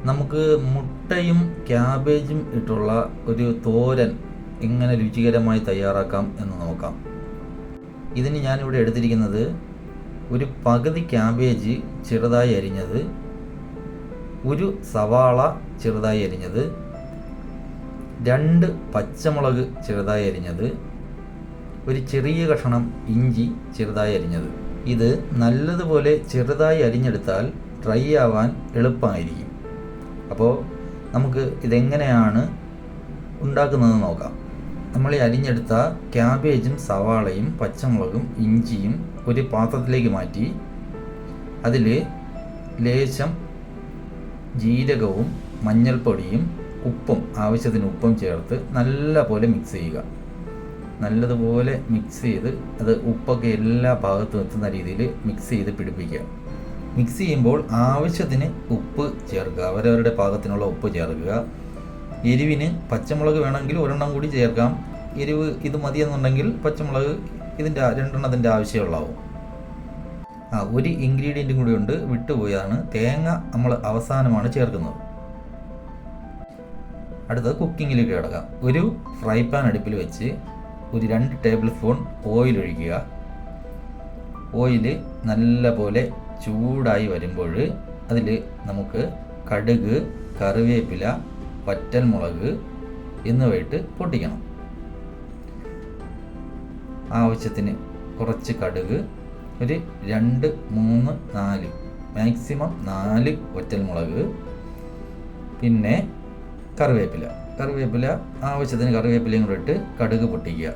നമുക്ക് മുട്ടയും ക്യാബേജും ഇട്ടുള്ള ഒരു തോരൻ എങ്ങനെ രുചികരമായി തയ്യാറാക്കാം എന്ന് നോക്കാം. ഇതിന് ഞാനിവിടെ എടുത്തിരിക്കുന്നത് ഒരു പകുതി ക്യാബേജ് ചെറുതായി അരിഞ്ഞത്, ഒരു സവാള ചെറുതായി അരിഞ്ഞത്, 2 പച്ചമുളക് ചെറുതായി അരിഞ്ഞത്, ഒരു ചെറിയ കഷണം ഇഞ്ചി ചെറുതായി അരിഞ്ഞത്. ഇത് നല്ലതുപോലെ ചെറുതായി അരിഞ്ഞെടുത്താൽ ഡ്രൈ ആവാൻ എളുപ്പമായിരിക്കും. അപ്പോൾ നമുക്ക് ഇതെങ്ങനെയാണ് ഉണ്ടാക്കുന്നതെന്ന് നോക്കാം. നമ്മൾ ഈ അരിഞ്ഞെടുത്ത ക്യാബേജും സവാളയും പച്ചമുളകും ഇഞ്ചിയും ഒരു പാത്രത്തിലേക്ക് മാറ്റി അതിൽ ലേശം ജീരകവും മഞ്ഞൾപ്പൊടിയും ഉപ്പും ആവശ്യത്തിന് ഉപ്പും ചേർത്ത് നല്ലപോലെ മിക്സ് ചെയ്യുക. നല്ലതുപോലെ മിക്സ് ചെയ്ത് അത് ഉപ്പൊക്കെ എല്ലാ ഭാഗത്തും എത്തുന്ന രീതിയിൽ മിക്സ് ചെയ്ത് പിടിപ്പിക്കുക. മിക്സ് ചെയ്യുമ്പോൾ ആവശ്യത്തിന് ഉപ്പ് ചേർക്കുക, അവരവരുടെ പാകത്തിനുള്ള ഉപ്പ് ചേർക്കുക. എരിവിന് പച്ചമുളക് വേണമെങ്കിൽ ഒരെണ്ണം കൂടി ചേർക്കാം. എരിവ് ഇത് മതിയെന്നുണ്ടെങ്കിൽ പച്ചമുളക് ഇതിൻ്റെ 2 എണ്ണത്തിൻ്റെ ആവശ്യമുള്ളാവും. ഒരു ഇൻഗ്രീഡിയൻറ്റും കൂടി ഉണ്ട്, വിട്ടുപോയതാണ്. തേങ്ങ നമ്മൾ അവസാനമാണ് ചേർക്കുന്നത്. അടുത്തത് കുക്കിങ്ങിലേക്ക് കിടക്കാം. ഒരു ഫ്രൈ പാൻ അടുപ്പിൽ വെച്ച് ഒരു 2 ടേബിൾ സ്പൂൺ ഓയിൽ ഒഴിക്കുക. ഓയിൽ നല്ല പോലെ ചൂടായി വരുമ്പോൾ അതിൽ നമുക്ക് കടുക്, കറിവേപ്പില, വറ്റൽമുളക് എന്നിവയിട്ട് പൊട്ടിക്കണം. ആവശ്യത്തിന് കുറച്ച് കടുക്, ഒരു 2, 3, 4 മാക്സിമം 4 വറ്റൽമുളക്, പിന്നെ കറിവേപ്പില ആവശ്യത്തിന് കറിവേപ്പിലയും കൂടെ ഇട്ട് കടുക് പൊട്ടിക്കുക.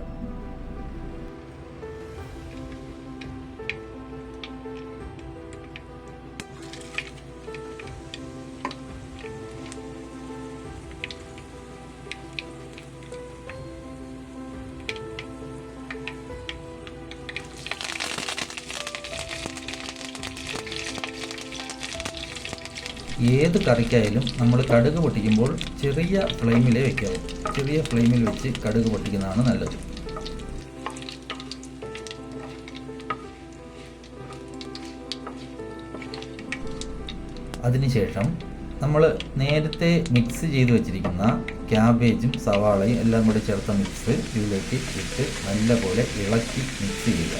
ഏത് കറിക്കായാലും നമ്മൾ കടുക് പൊട്ടിക്കുമ്പോൾ ചെറിയ ഫ്ലെയിമിലേ വെക്കാവൂ. ചെറിയ ഫ്ലെയിമിൽ വെച്ച് കടുക് പൊട്ടിക്കുന്നതാണ് നല്ലത്. അതിനുശേഷം നമ്മൾ നേരത്തെ മിക്സ് ചെയ്ത് വെച്ചിരിക്കുന്ന ക്യാബേജും സവാളയും എല്ലാം കൂടി ചേർത്ത മിക്സ് ഇതിലേക്ക് ഇട്ട് നല്ലപോലെ ഇളക്കി മിക്സ് ചെയ്യുക.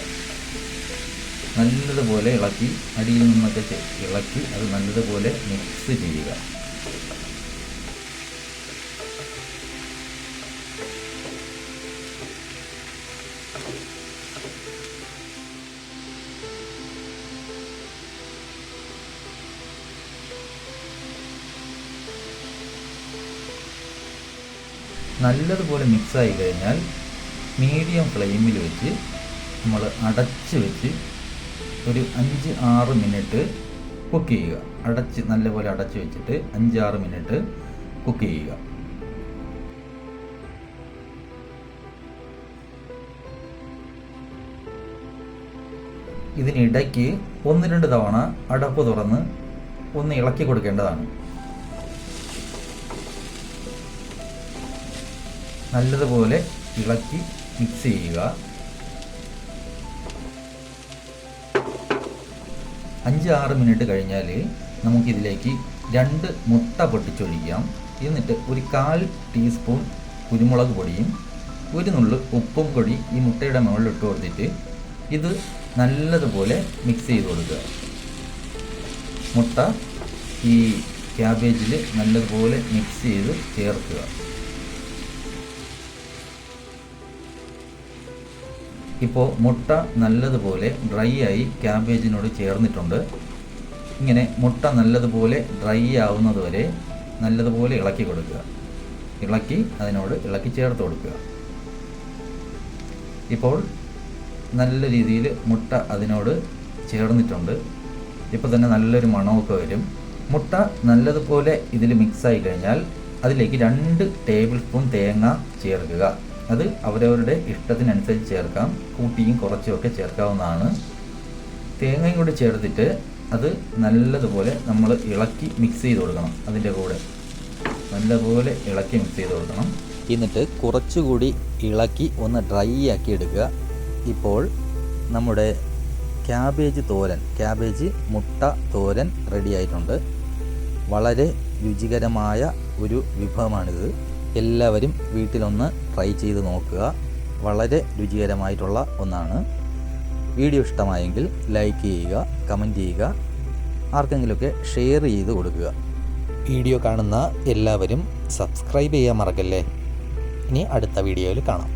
നല്ലതുപോലെ ഇളക്കി, അടിയിൽ നിന്നൊക്കെ ഇളക്കി അത് നല്ലതുപോലെ മിക്സ് ചെയ്യുക. നല്ലതുപോലെ മിക്സായി കഴിഞ്ഞാൽ മീഡിയം ഫ്ലെയിമിൽ വെച്ച് നമ്മൾ അടച്ച് വെച്ച് ഒരു 5-6 മിനിറ്റ് കുക്ക് ചെയ്യുക. നല്ലപോലെ അടച്ച് വെച്ചിട്ട് 5-6 മിനിറ്റ് കുക്ക് ചെയ്യുക. ഇതിനിടയ്ക്ക് 1-2 തവണ അടപ്പ് തുറന്ന് ഒന്ന് ഇളക്കി കൊടുക്കേണ്ടതാണ്. നല്ലതുപോലെ ഇളക്കി മിക്സ് ചെയ്യുക. 5-6 മിനിറ്റ് കഴിഞ്ഞാൽ നമുക്കിതിലേക്ക് 2 മുട്ട പൊട്ടിച്ചൊഴിക്കാം. എന്നിട്ട് ഒരു 1/4 ടീസ്പൂൺ കുരുമുളക് പൊടിയും ഒരു നുള്ളു ഉപ്പും കൂടി ഈ മുട്ടയുടെ മുകളിൽ ഇട്ട് കൊടുത്തിട്ട് ഇത് നല്ലതുപോലെ മിക്സ് ചെയ്ത് കൊടുക്കുക. മുട്ട ഈ ക്യാബേജിൽ നല്ലതുപോലെ മിക്സ് ചെയ്ത് ചേർക്കുക. ഇപ്പോൾ മുട്ട നല്ലതുപോലെ ഡ്രൈ ആയി ക്യാബേജിനോട് ചേർന്നിട്ടുണ്ട്. ഇങ്ങനെ മുട്ട നല്ലതുപോലെ ഡ്രൈ ആവുന്നത് വരെ നല്ലതുപോലെ ഇളക്കി കൊടുക്കുക. ഇളക്കി ചേർത്ത് കൊടുക്കുക. ഇപ്പോൾ നല്ല രീതിയിൽ മുട്ട അതിനോട് ചേർന്നിട്ടുണ്ട്. ഇപ്പോൾ തന്നെ നല്ലൊരു മണമൊക്കെ വരും. മുട്ട നല്ലതുപോലെ ഇതിൽ മിക്സായി കഴിഞ്ഞാൽ അതിലേക്ക് 2 ടേബിൾ സ്പൂൺ തേങ്ങ ചേർക്കുക. അത് അവരവരുടെ ഇഷ്ടത്തിനനുസരിച്ച് ചേർക്കാം, കൂട്ടിയും കുറച്ചുമൊക്കെ ചേർക്കാവുന്നതാണ്. തേങ്ങയും കൂടി ചേർത്തിട്ട് അത് നല്ലതുപോലെ നമ്മൾ ഇളക്കി മിക്സ് ചെയ്ത് കൊടുക്കണം. അതിൻ്റെ കൂടെ നല്ലപോലെ ഇളക്കി മിക്സ് ചെയ്ത് കൊടുക്കണം. എന്നിട്ട് കുറച്ചുകൂടി ഇളക്കി ഒന്ന് ഡ്രൈ ആക്കി എടുക്കുക. ഇപ്പോൾ നമ്മുടെ ക്യാബേജ് മുട്ട തോരൻ റെഡി ആയിട്ടുണ്ട്. വളരെ രുചികരമായ ഒരു വിഭവമാണിത്. എല്ലാവരും വീട്ടിലൊന്ന് ട്രൈ ചെയ്ത് നോക്കുക. വളരെ രുചികരമായിട്ടുള്ള ഒന്നാണ്. വീഡിയോ ഇഷ്ടമായെങ്കിൽ ലൈക്ക് ചെയ്യുക, കമൻറ്റ് ചെയ്യുക, ആർക്കെങ്കിലുമൊക്കെ ഷെയർ ചെയ്ത് കൊടുക്കുക. വീഡിയോ കാണുന്ന എല്ലാവരും സബ്സ്ക്രൈബ് ചെയ്യാൻ മറക്കല്ലേ. ഇനി അടുത്ത വീഡിയോയിൽ കാണാം.